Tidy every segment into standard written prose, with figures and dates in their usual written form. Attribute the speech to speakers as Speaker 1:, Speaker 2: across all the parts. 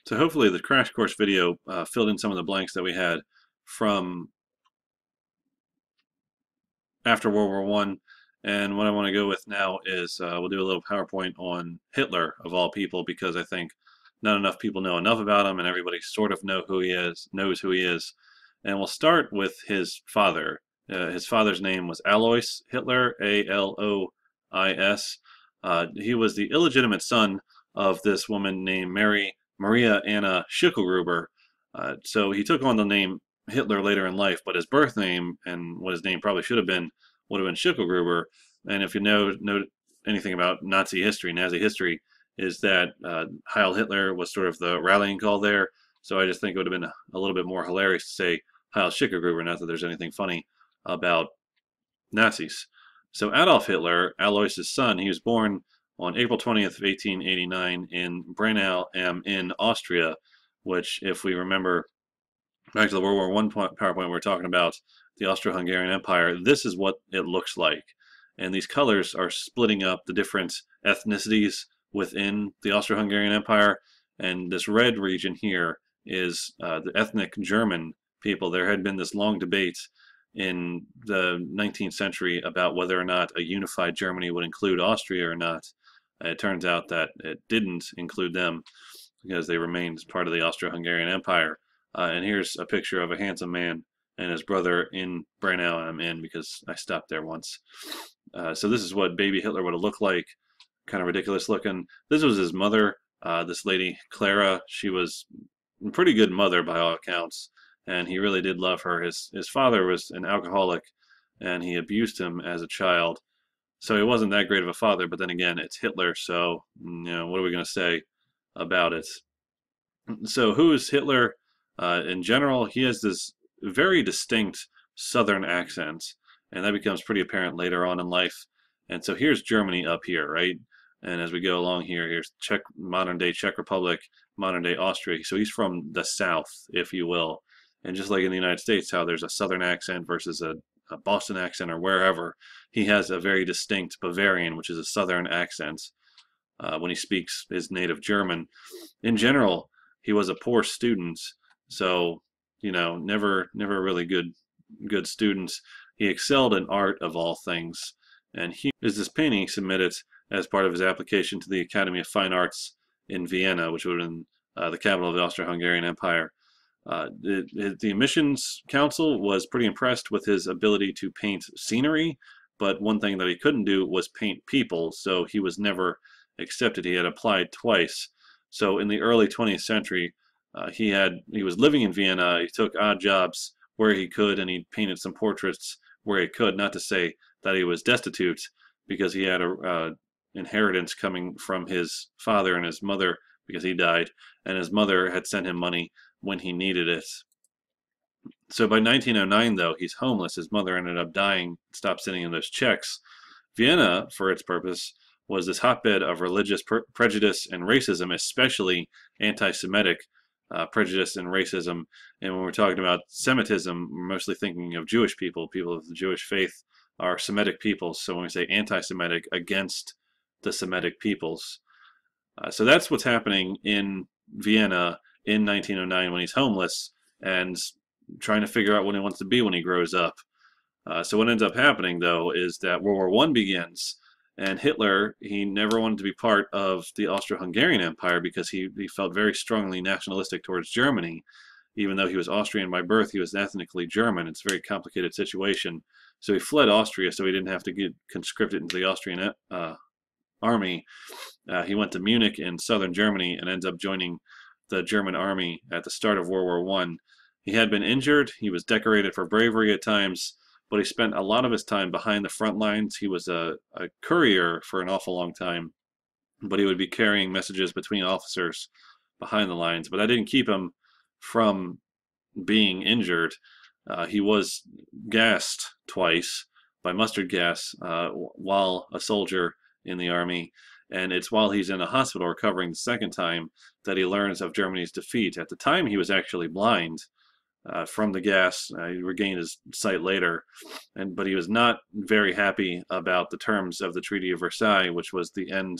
Speaker 1: So hopefully the crash course video filled in some of the blanks that we had from after World War One. And what I want to go with now is we'll do a little PowerPoint on Hitler of all people, because I think not enough people know enough about him, and everybody sort of knows who he is. And we'll start with his father. His father's name was Alois Hitler, Alois. He was the illegitimate son of this woman named Maria Anna Schicklgruber. So he took on the name Hitler later in life, but his birth name and what his name probably should have been would have been Schicklgruber. And if you know anything about Nazi history, is that Heil Hitler was sort of the rallying call there. So I just think it would have been a little bit more hilarious to say Heil Schicklgruber, not that there's anything funny about Nazis. So Adolf Hitler, Alois's son, he was born on April 20th, 1889 in Braunau am Inn, Austria, which, if we remember back to the World War One PowerPoint, we're talking about the Austro-Hungarian Empire. This is what it looks like, and these colors are splitting up the different ethnicities within the Austro-Hungarian Empire. And this red region here is the ethnic German people. There had been this long debate in the 19th century about whether or not a unified Germany would include Austria or not. It turns out that it didn't include them because they remained part of the Austro-Hungarian Empire. And here's a picture of a handsome man and his brother in Braunau am Inn, because I stopped there once. So this is what baby Hitler would have looked like, kind of ridiculous looking. This was his mother, this lady Clara. She was a pretty good mother by all accounts, and he really did love her. His father was an alcoholic, and he abused him as a child. So he wasn't that great of a father, but then again, it's Hitler, so what are we going to say about it? So who is Hitler? In general, he has this very distinct Southern accent, and that becomes pretty apparent later on in life. And so here's Germany up here, right? And as we go along here, here's modern-day Czech Republic, modern-day Austria. So he's from the South, if you will. And just like in the United States, how there's a Southern accent versus a Boston accent or wherever, he has a very distinct Bavarian, which is a Southern accent when he speaks his native German. In general, he was a poor student, so never really good students. He excelled in art of all things, and he is this painting he submitted as part of his application to the Academy of Fine Arts in Vienna, which would have been the capital of the Austro-Hungarian Empire. The admissions council was pretty impressed with his ability to paint scenery, but one thing that he couldn't do was paint people, so he was never accepted. He had applied twice. So in the early 20th century, he was living in Vienna. He took odd jobs where he could, and he painted some portraits where he could. Not to say that he was destitute, because he had a inheritance coming from his father and his mother, because he died, and his mother had sent him money when he needed it. So by 1909, though, he's homeless. His mother ended up dying, stopped sending him those checks. Vienna, for its purpose, was this hotbed of religious prejudice and racism, especially anti-Semitic prejudice and racism. And when we're talking about Semitism, we're mostly thinking of Jewish people. People of the Jewish faith are Semitic peoples. So when we say anti-Semitic, against the Semitic peoples. So that's what's happening in Vienna in 1909 when he's homeless and trying to figure out what he wants to be when he grows up. So what ends up happening, though, is that World War I begins, and Hitler, he never wanted to be part of the Austro-Hungarian Empire because he felt very strongly nationalistic towards Germany. Even though he was Austrian by birth, he was ethnically German. It's a very complicated situation. So he fled Austria so he didn't have to get conscripted into the Austrian army. He went to Munich in southern Germany and ends up joining the German army at the start of World War I. He had been injured. He was decorated for bravery at times, but he spent a lot of his time behind the front lines. He was a courier for an awful long time, but he would be carrying messages between officers behind the lines. But that didn't keep him from being injured. He was gassed twice by mustard gas while a soldier in the army, and it's while he's in a hospital recovering the second time that he learns of Germany's defeat. At the time, he was actually blind from the gas. He regained his sight later, but he was not very happy about the terms of the Treaty of Versailles, which was the end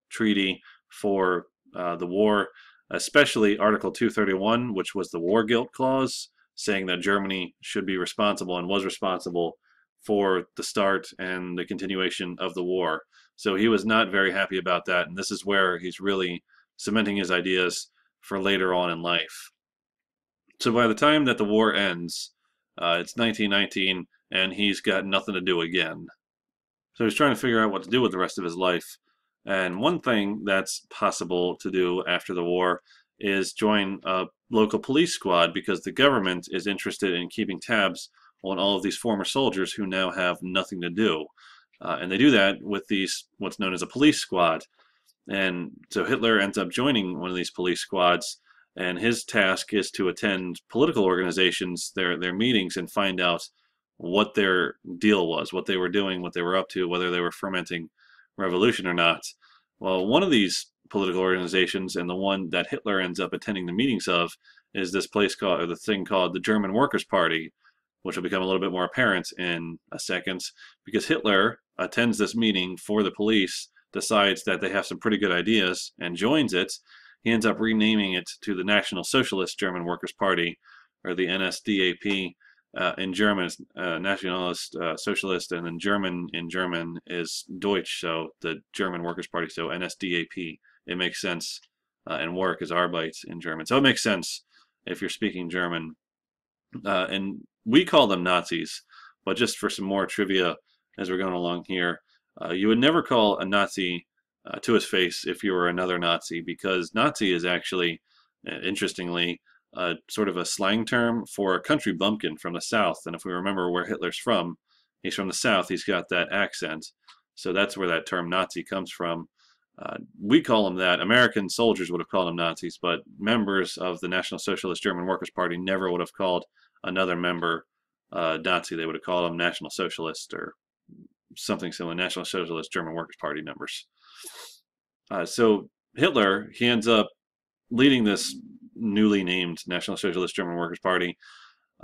Speaker 1: treaty for the war. especially Article 231, which was the war guilt clause, saying that Germany should be responsible and was responsible for the start and the continuation of the war. So he was not very happy about that, and this is where he's really cementing his ideas for later on in life. So by the time that the war ends, it's 1919, and he's got nothing to do again. So he's trying to figure out what to do with the rest of his life. And one thing that's possible to do after the war is join a local police squad, because the government is interested in keeping tabs on all of these former soldiers who now have nothing to do. And they do that with these, what's known as a police squad. And so Hitler ends up joining one of these police squads, and his task is to attend political organizations, their meetings, and find out what their deal was, what they were doing, what they were up to, whether they were fermenting revolution or not. Well, one of these political organizations, and the one that Hitler ends up attending the meetings of, is this place called, or the thing called the German Workers' Party, which will become a little bit more apparent in a second, because Hitler attends this meeting for the police, decides that they have some pretty good ideas, and joins it. He ends up renaming it to the National Socialist German Workers' Party, or the NSDAP. In German, it's Nationalist Socialist, and in German is Deutsch, so the German Workers' Party, so NSDAP. It makes sense, and work is Arbeit in German. So it makes sense if you're speaking German. And we call them Nazis, but just for some more trivia as we're going along here, you would never call a Nazi to his face if you were another Nazi, because Nazi is actually, interestingly, sort of a slang term for a country bumpkin from the South. And if we remember where Hitler's from, he's from the South, he's got that accent. So that's where that term Nazi comes from. We call them that. American soldiers would have called them Nazis, but members of the National Socialist German Workers' Party never would have called another member Nazi. They would have called them National Socialist or something similar, National Socialist German Workers' Party members. So Hitler, he ends up leading this newly named National Socialist German Workers' Party,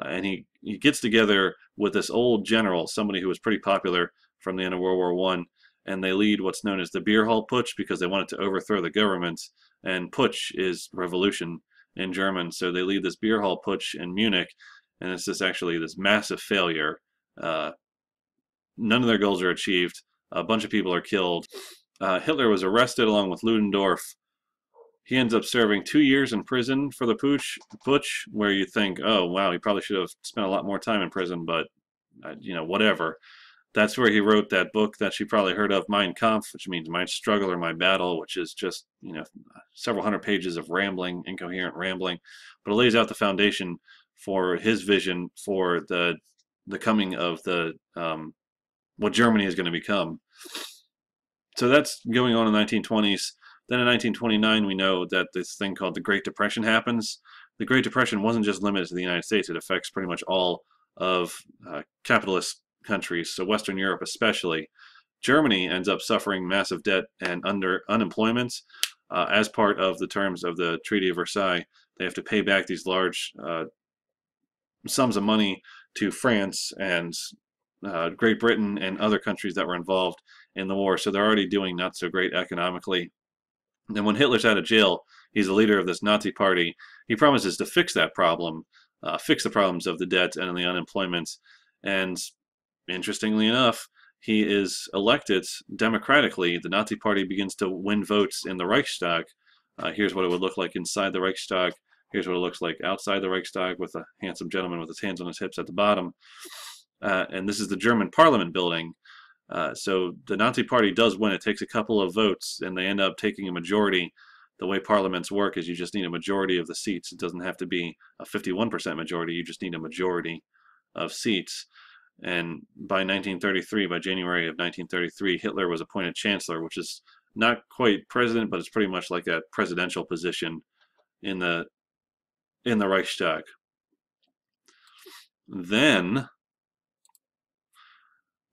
Speaker 1: and he gets together with this old general, somebody who was pretty popular from the end of World War One, and they lead what's known as the Beer Hall Putsch, because they wanted to overthrow the government, and Putsch is revolution in German, so they lead this Beer Hall Putsch in Munich, and it's actually this massive failure. None of their goals are achieved. A bunch of people are killed. Hitler was arrested along with Ludendorff. He ends up serving 2 years in prison for the putsch, where you think, oh, wow, he probably should have spent a lot more time in prison, but, whatever. That's where he wrote that book that you probably heard of, Mein Kampf, which means My Struggle or My Battle, which is just, several hundred pages of rambling, incoherent rambling. But it lays out the foundation for his vision for the coming of the what Germany is going to become. So that's going on in the 1920s. Then in 1929, we know that this thing called the Great Depression happens. The Great Depression wasn't just limited to the United States. It affects pretty much all of capitalist countries, so Western Europe especially. Germany ends up suffering massive debt and unemployment. As part of the terms of the Treaty of Versailles, they have to pay back these large sums of money to France and Great Britain and other countries that were involved in the war. So they're already doing not so great economically. And when Hitler's out of jail, he's the leader of this Nazi party. He promises to fix that problem, fix the problems of the debt and the unemployment. And interestingly enough, he is elected democratically. The Nazi party begins to win votes in the Reichstag. Here's what it would look like inside the Reichstag. Here's what it looks like outside the Reichstag, with a handsome gentleman with his hands on his hips at the bottom. And this is the German Parliament building. So the Nazi Party does win. It takes a couple of votes, and they end up taking a majority. The way parliaments work is you just need a majority of the seats. It doesn't have to be a 51% majority. You just need a majority of seats. And by 1933, by January of 1933, Hitler was appointed chancellor, which is not quite president, but it's pretty much like a presidential position in the Reichstag. Then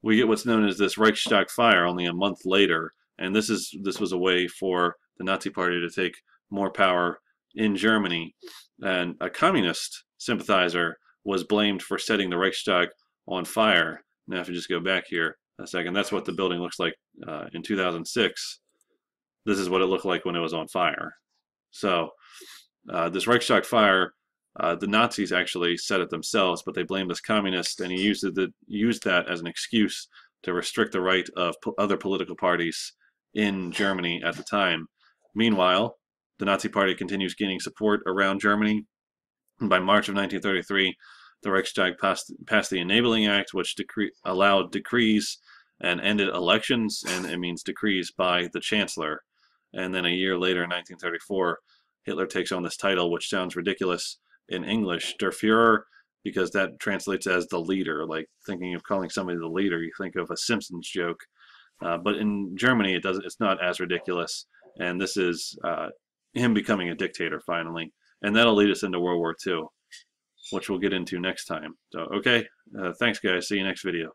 Speaker 1: we get what's known as this Reichstag fire only a month later, and this was a way for the Nazi Party to take more power in Germany. And a communist sympathizer was blamed for setting the Reichstag on fire. Now, if you just go back here a second, that's what the building looks like in 2006. This is what it looked like when it was on fire. So This Reichstag fire, the Nazis actually set it themselves, but they blamed us communists, and he used that as an excuse to restrict the right of other political parties in Germany at the time. Meanwhile, the Nazi Party continues gaining support around Germany, and by March of 1933, the Reichstag passed the Enabling Act, which allowed decrees and ended elections, and it means decrees by the Chancellor. And then a year later, in 1934, Hitler takes on this title, which sounds ridiculous in English, Der Führer, because that translates as the leader. Like thinking of calling somebody the leader, you think of a Simpsons joke. But in Germany, it's not as ridiculous, and this is him becoming a dictator finally, and that'll lead us into World War II, which we'll get into next time. So, okay, thanks guys. See you next video.